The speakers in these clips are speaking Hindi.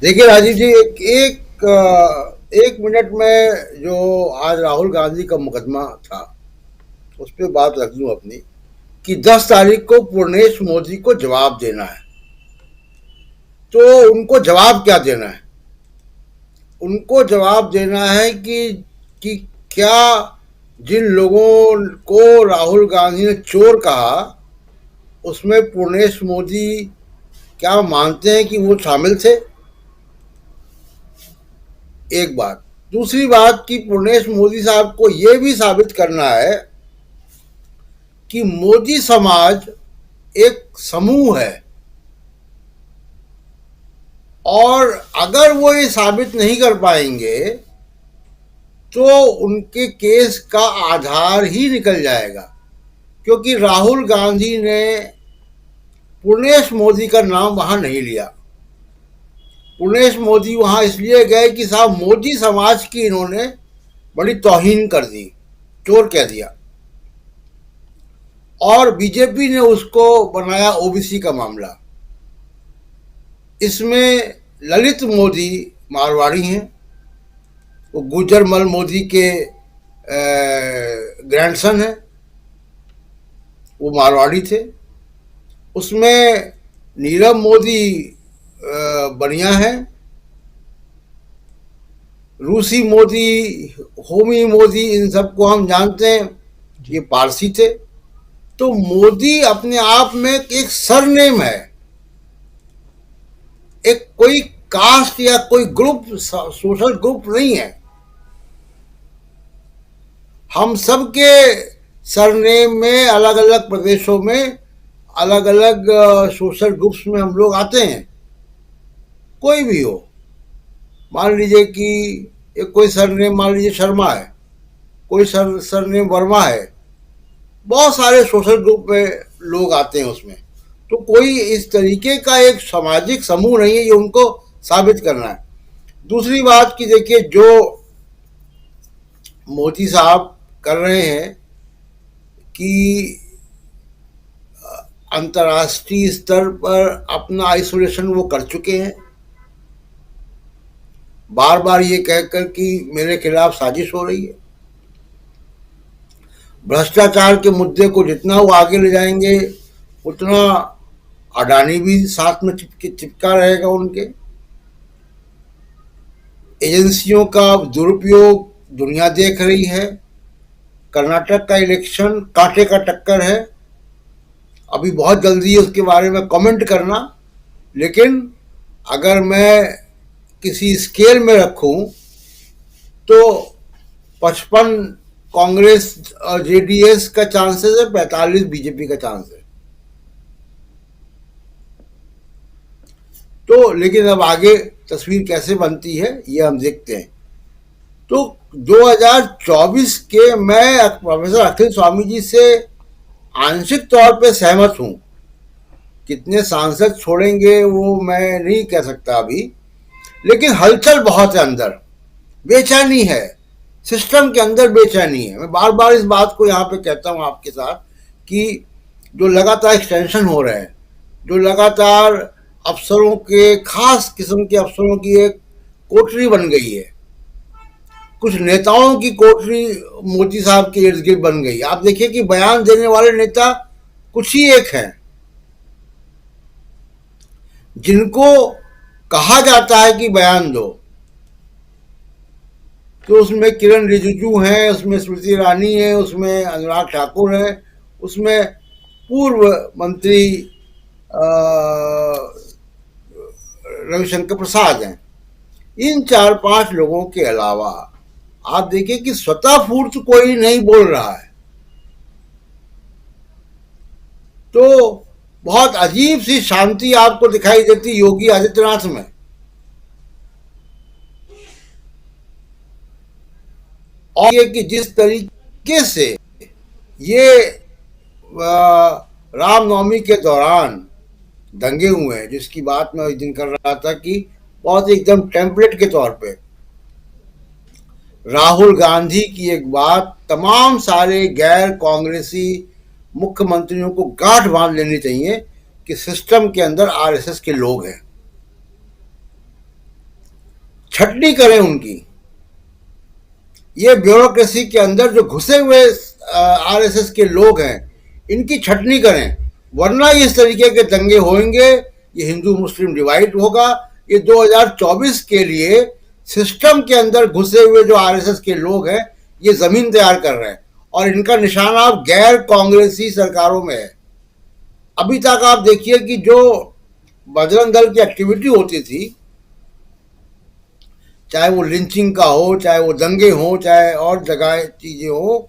देखिए राजीव जी, एक मिनट में जो आज राहुल गांधी का मुकदमा था उस पर बात रख दूं अपनी कि 10 तारीख को पूर्णेश मोदी को जवाब देना है। तो उनको जवाब क्या देना है? उनको जवाब देना है कि क्या जिन लोगों को राहुल गांधी ने चोर कहा उसमें पूर्णेश मोदी क्या मानते हैं कि वो शामिल थे? एक बात। दूसरी बात कि पूर्णेश मोदी साहब को यह भी साबित करना है कि मोदी समाज एक समूह है, और अगर वो ये साबित नहीं कर पाएंगे तो उनके केस का आधार ही निकल जाएगा। क्योंकि राहुल गांधी ने पूर्णेश मोदी का नाम वहां नहीं लिया। पूर्णेश मोदी वहां इसलिए गए कि साहब मोदी समाज की इन्होंने बड़ी तौहीन कर दी, चोर कह दिया, और बीजेपी ने उसको बनाया ओबीसी का मामला। इसमें ललित मोदी मारवाड़ी हैं, वो गुजरमल मोदी के ग्रैंडसन हैं, वो मारवाड़ी थे। उसमें नीरव मोदी बढ़िया है, रूसी मोदी, होमी मोदी, इन सबको हम जानते हैं, ये पारसी थे। तो मोदी अपने आप में एक सरनेम है, एक कोई कास्ट या कोई ग्रुप, सोशल ग्रुप नहीं है। हम सबके सरनेम में अलग अलग प्रदेशों में अलग अलग सोशल ग्रुप्स में हम लोग आते हैं। कोई भी हो, मान लीजिए कि एक कोई सरनेम, मान लीजिए शर्मा है, कोई सरनेम वर्मा है, बहुत सारे सोशल ग्रुप में लोग आते हैं उसमें। तो कोई इस तरीके का एक सामाजिक समूह नहीं है, ये उनको साबित करना है। दूसरी बात कि देखिए, जो मोदी साहब कर रहे हैं कि अंतर्राष्ट्रीय स्तर पर अपना आइसोलेशन वो कर चुके हैं, बार बार ये कहकर कि मेरे खिलाफ साजिश हो रही है। भ्रष्टाचार के मुद्दे को जितना वो आगे ले जाएंगे उतना अडानी भी साथ में चिपका रहेगा उनके। एजेंसियों का दुरुपयोग दुनिया देख रही है। कर्नाटक का इलेक्शन कांटे का टक्कर है, अभी बहुत जल्दी है उसके बारे में कमेंट करना, लेकिन अगर मैं किसी स्केल में रखूं तो 55 कांग्रेस और जेडीएस का चांसेस है, 45 बीजेपी का चांस है। तो लेकिन अब आगे तस्वीर कैसे बनती है ये हम देखते हैं। तो 2024 के मैं प्रोफेसर अखिल स्वामी जी से आंशिक तौर पे सहमत हूं। कितने सांसद छोड़ेंगे वो मैं नहीं कह सकता अभी, लेकिन हलचल बहुत है अंदर, बेचैनी है, सिस्टम के अंदर बेचैनी है। मैं बार बार इस बात को यहाँ पे कहता हूँ आपके साथ कि जो लगातार एक्सटेंशन हो रहे हैं, जो लगातार अफसरों के, खास किस्म के अफसरों की एक कोठरी बन गई है, कुछ नेताओं की कोठरी मोदी साहब के इर्द गिर्द बन गई। आप देखिए कि बयान देने वाले नेता कुछ ही एक हैं, जिनको कहा जाता है कि बयान दो। तो उसमें किरण रिजिजू हैं, उसमें स्मृति ईरानी है, उसमें अनुराग ठाकुर है, उसमें पूर्व मंत्री रविशंकर प्रसाद हैं। इन 4-5 लोगों के अलावा आप देखिए कि स्वतः फूर्त कोई नहीं बोल रहा है। तो बहुत अजीब सी शांति आपको दिखाई देती योगी आदित्यनाथ में। और ये कि जिस तरीके से ये रामनवमी के दौरान दंगे हुए हैं, जिसकी बात मैं उस दिन कर रहा था कि बहुत एकदम टेम्पलेट के तौर पे राहुल गांधी की एक बात तमाम सारे गैर कांग्रेसी मुख्यमंत्रियों को गांठ बांध लेनी चाहिए कि सिस्टम के अंदर आरएसएस के लोग हैं। छटनी करें उनकी, ये ब्यूरोक्रेसी के अंदर जो घुसे हुए आरएसएस के लोग हैं, इनकी छटनी करें, वरना इस तरीके के दंगे होंगे, ये हिंदू मुस्लिम डिवाइड होगा। ये 2024 के लिए सिस्टम के अंदर घुसे हुए जो आरएसएस के लोग हैं, ये जमीन तैयार कर रहे हैं और इनका निशाना अब गैर कांग्रेसी सरकारों में है। अभी तक आप देखिए कि जो बजरंग दल की एक्टिविटी होती थी, चाहे वो लिंचिंग का हो, चाहे वो दंगे हो, चाहे और जगह चीजें हो,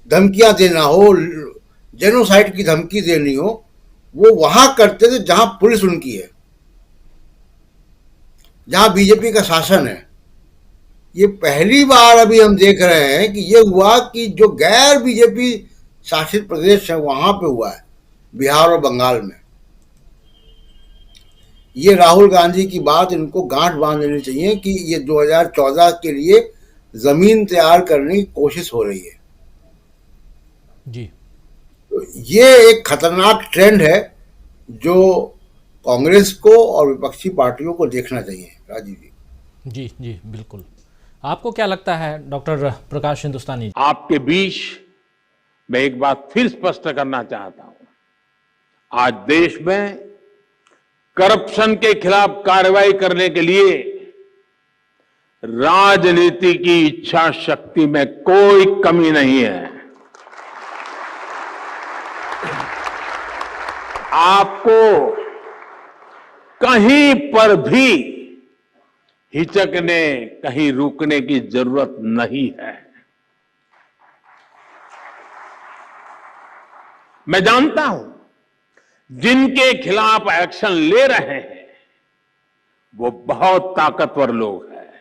धमकियां देना हो, जेनोसाइड की धमकी देनी हो, वो वहां करते थे जहां पुलिस उनकी है, जहां बीजेपी का शासन है। ये पहली बार अभी हम देख रहे हैं कि ये हुआ कि जो गैर बीजेपी शासित प्रदेश है वहां पे हुआ है, बिहार और बंगाल में। ये राहुल गांधी की बात इनको गांठ बांध देनी चाहिए कि ये 2014 के लिए जमीन तैयार करने की कोशिश हो रही है जी। तो ये एक खतरनाक ट्रेंड है जो कांग्रेस को और विपक्षी पार्टियों को देखना चाहिए। राजीव जी। जी जी बिल्कुल। आपको क्या लगता है डॉक्टर प्रकाश हिंदुस्तानी? आपके बीच मैं एक बात फिर स्पष्ट करना चाहता हूं, आज देश में करप्शन के खिलाफ कार्रवाई करने के लिए राजनीति की इच्छा शक्ति में कोई कमी नहीं है। आपको कहीं पर भी हिचकने, कहीं रुकने की जरूरत नहीं है। मैं जानता हूं जिनके खिलाफ एक्शन ले रहे हैं वो बहुत ताकतवर लोग हैं,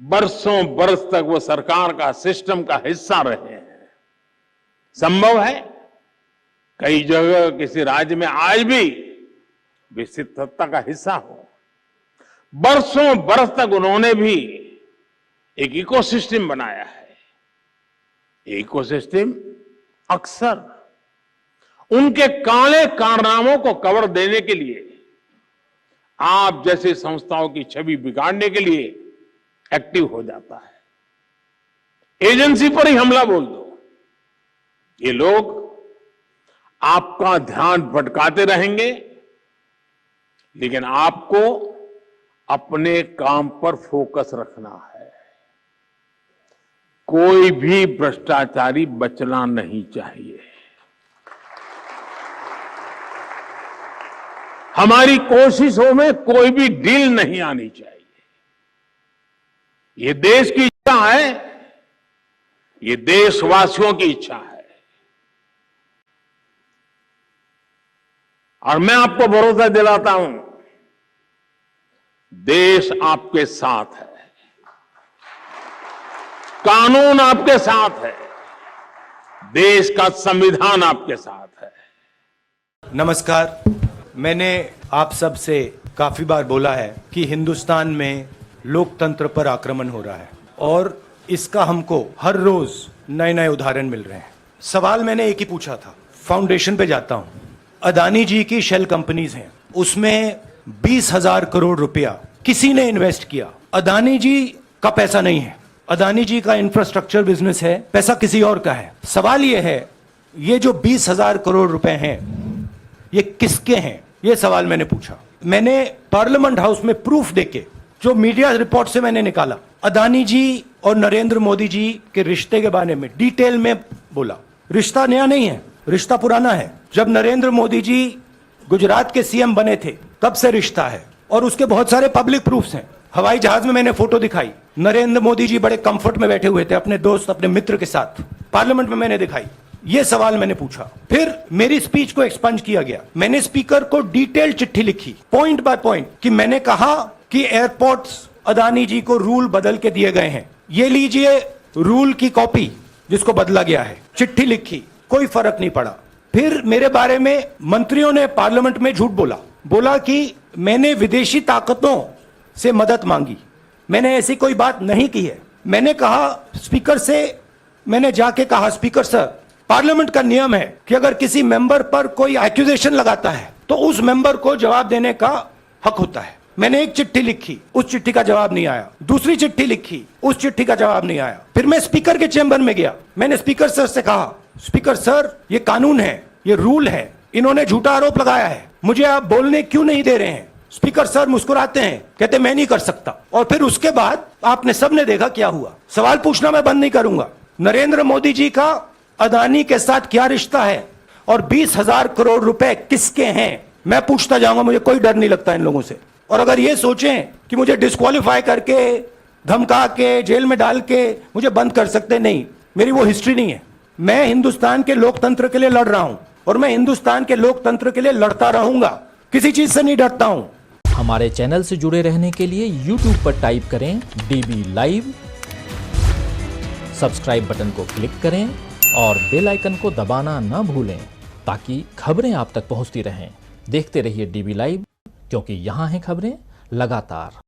बरसों बरस तक वो सरकार का, सिस्टम का हिस्सा रहे हैं। संभव है कई जगह किसी राज्य में आज भी विकसित सत्ता का हिस्सा हो। बरसों बरस तक उन्होंने भी एक इकोसिस्टम बनाया है। इकोसिस्टम अक्सर उनके काले कारनामों को कवर देने के लिए, आप जैसे संस्थाओं की छवि बिगाड़ने के लिए एक्टिव हो जाता है। एजेंसी पर ही हमला बोल दो, ये लोग आपका ध्यान भटकाते रहेंगे, लेकिन आपको अपने काम पर फोकस रखना है। कोई भी भ्रष्टाचारी बचना नहीं चाहिए। हमारी कोशिशों में कोई भी डील नहीं आनी चाहिए। ये देश की इच्छा है, ये देशवासियों की इच्छा है, और मैं आपको भरोसा दिलाता हूं, देश आपके साथ है, कानून आपके साथ है, देश का संविधान आपके साथ है। नमस्कार। मैंने आप सब से काफी बार बोला है कि हिंदुस्तान में लोकतंत्र पर आक्रमण हो रहा है और इसका हमको हर रोज नए नए उदाहरण मिल रहे हैं। सवाल मैंने एक ही पूछा था, फाउंडेशन पे जाता हूं, अदानी जी की शेल कंपनीज हैं, उसमें 20,000 करोड़ रुपया किसी ने इन्वेस्ट किया। अदानी जी का पैसा नहीं है, अदानी जी का इंफ्रास्ट्रक्चर बिजनेस है, पैसा किसी और का है। सवाल यह है, ये जो 20,000 करोड़ रुपए हैं ये किसके हैं? ये सवाल मैंने पूछा। मैंने पार्लियामेंट हाउस में प्रूफ देके, जो मीडिया रिपोर्ट से मैंने निकाला, अदानी जी और नरेंद्र मोदी जी के रिश्ते के बारे में डिटेल में बोला। रिश्ता नया नहीं है, रिश्ता पुराना है। जब नरेंद्र मोदी जी गुजरात के सीएम बने थे तब से रिश्ता है और उसके बहुत सारे पब्लिक प्रूफ्स हैं। हवाई जहाज में मैंने फोटो दिखाई, नरेंद्र मोदी जी बड़े कंफर्ट में बैठे हुए थे अपने दोस्त, अपने मित्र के साथ। पार्लियामेंट में मैंने दिखाई। ये सवाल मैंने पूछा। फिर मेरी स्पीच को एक्सपंज किया गया। मैंने स्पीकर को डिटेल चिट्ठी लिखी, पॉइंट बाय पॉइंट, कि मैंने कहा कि एयरपोर्ट्स अदानी जी को रूल बदल के दिए गए हैं, ये लीजिए रूल की कॉपी जिसको बदला गया है। चिट्ठी लिखी, कोई फर्क नहीं पड़ा। फिर मेरे बारे में मंत्रियों ने पार्लियामेंट में झूठ बोला कि मैंने विदेशी ताकतों से मदद मांगी। मैंने ऐसी कोई बात नहीं की है। मैंने कहा स्पीकर से, मैंने जाके कहा, स्पीकर सर, पार्लियामेंट का नियम है कि अगर किसी मेंबर पर कोई एक्यूजेशन लगाता है तो उस मेंबर को जवाब देने का हक होता है। मैंने एक चिट्ठी लिखी, उस चिट्ठी का जवाब नहीं आया। दूसरी चिट्ठी लिखी, उस चिट्ठी का जवाब नहीं आया। फिर मैं स्पीकर के चेंबर में गया, मैंने स्पीकर सर से कहा, स्पीकर सर ये कानून है, ये रूल है, इन्होंने झूठा आरोप लगाया है, मुझे आप बोलने क्यों नहीं दे रहे हैं? स्पीकर सर मुस्कुराते हैं, कहते मैं नहीं कर सकता। और फिर उसके बाद आपने सबने देखा क्या हुआ। सवाल पूछना मैं बंद नहीं करूंगा। नरेंद्र मोदी जी का अदानी के साथ क्या रिश्ता है और 20,000 करोड़ रुपए किसके हैं, मैं पूछता जाऊंगा। मुझे कोई डर नहीं लगता इन लोगों से। और अगर ये सोचें कि मुझे डिस्क्वालीफाई करके, धमका के, जेल में डाल के मुझे बंद कर सकते, नहीं, मेरी वो हिस्ट्री नहीं है। मैं हिंदुस्तान के लोकतंत्र के लिए लड़ रहा हूं और मैं हिंदुस्तान के लोकतंत्र के लिए लड़ता रहूंगा, किसी चीज से नहीं डरता हूं। हमारे चैनल से जुड़े रहने के लिए YouTube पर टाइप करें DB लाइव, सब्सक्राइब बटन को क्लिक करें और बेल आइकन को दबाना न भूलें ताकि खबरें आप तक पहुंचती रहें। देखते रहिए DB लाइव, क्योंकि यहाँ हैं खबरें लगातार।